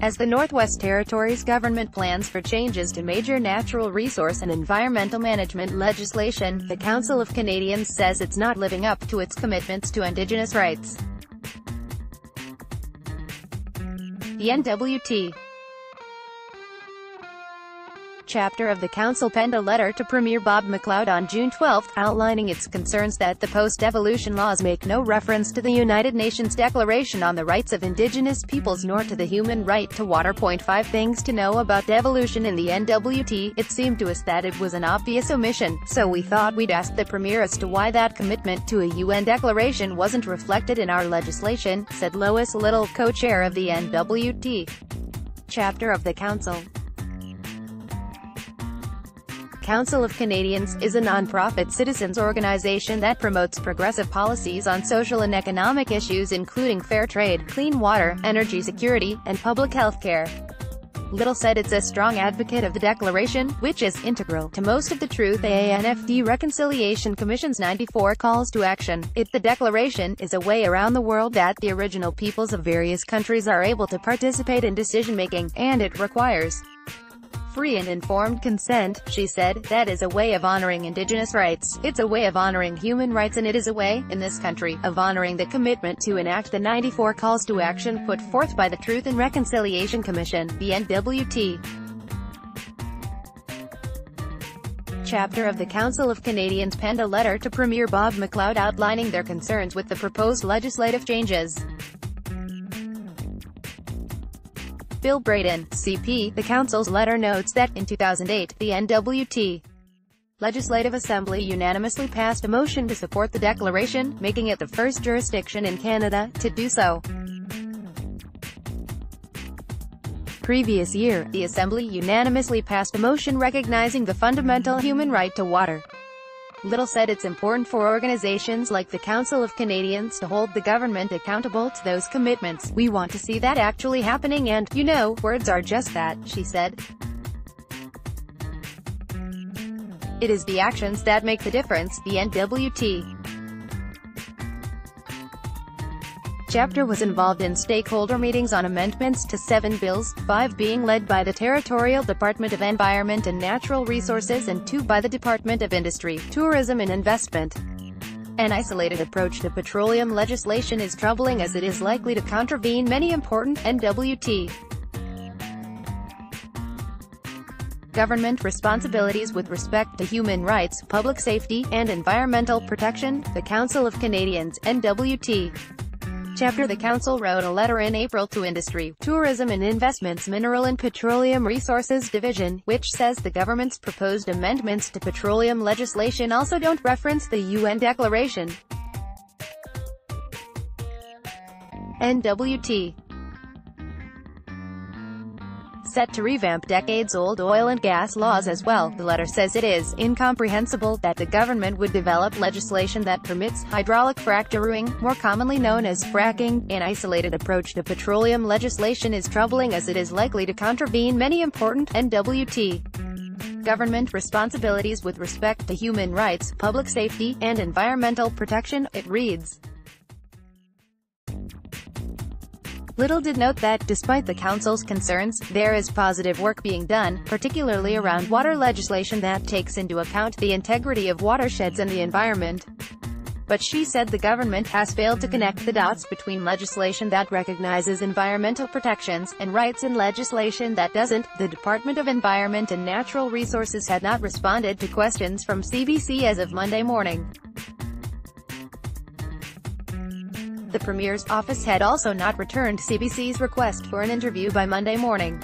As the Northwest Territories government plans for changes to major natural resource and environmental management legislation, the Council of Canadians says it's not living up to its commitments to Indigenous rights. The N.W.T. chapter of the Council penned a letter to Premier Bob McLeod on June 12, outlining its concerns that the post-devolution laws make no reference to the United Nations Declaration on the Rights of Indigenous Peoples nor to the human right to water. 5 things to know about devolution in the N.W.T. It seemed to us that it was an obvious omission, so we thought we'd ask the Premier as to why that commitment to a UN declaration wasn't reflected in our legislation, said Lois Little, co-chair of the N.W.T. chapter of the Council. Council of Canadians is a non-profit citizens organization that promotes progressive policies on social and economic issues including fair trade, clean water, energy security, and public health care. Little said it's a strong advocate of the Declaration, which is integral to most of the Truth N.W.T. Reconciliation Commission's 94 calls to action. The Declaration is a way around the world that the original peoples of various countries are able to participate in decision-making, and it requires free and informed consent, she said. That is a way of honoring Indigenous rights. It's a way of honoring human rights, and it is a way, in this country, of honoring the commitment to enact the 94 calls to action put forth by the Truth and Reconciliation Commission, the N.W.T. chapter of the Council of Canadians penned a letter to Premier Bob McLeod outlining their concerns with the proposed legislative changes. Bill Braden, CP. The Council's letter notes that, in 2008, the N.W.T. Legislative Assembly unanimously passed a motion to support the Declaration, making it the first jurisdiction in Canada to do so. Previous year, the Assembly unanimously passed a motion recognizing the fundamental human right to water. Little said it's important for organizations like the Council of Canadians to hold the government accountable to those commitments. We want to see that actually happening and, you know, words are just that, she said. It is the actions that make the difference, the N.W.T. chapter was involved in stakeholder meetings on amendments to 7 bills, 5 being led by the Territorial Department of Environment and Natural Resources and 2 by the Department of Industry, Tourism and Investment. An isolated approach to petroleum legislation is troubling as it is likely to contravene many important N.W.T. government responsibilities with respect to human rights, public safety, and environmental protection. The Council of Canadians, N.W.T. chapter. The Council wrote a letter in April to Industry, Tourism and Investment's Mineral and Petroleum Resources Division, which says the government's proposed amendments to petroleum legislation also don't reference the UN Declaration. N.W.T. set to revamp decades-old oil and gas laws as well. The letter says it is incomprehensible that the government would develop legislation that permits hydraulic fracturing, more commonly known as fracking. An isolated approach to petroleum legislation is troubling as it is likely to contravene many important N.W.T. government responsibilities with respect to human rights, public safety, and environmental protection, it reads. Little did note that, despite the Council's concerns, there is positive work being done, particularly around water legislation that takes into account the integrity of watersheds and the environment. But she said the government has failed to connect the dots between legislation that recognizes environmental protections and rights and legislation that doesn't. The Department of Environment and Natural Resources had not responded to questions from CBC as of Monday morning. The Premier's office had also not returned CBC's request for an interview by Monday morning.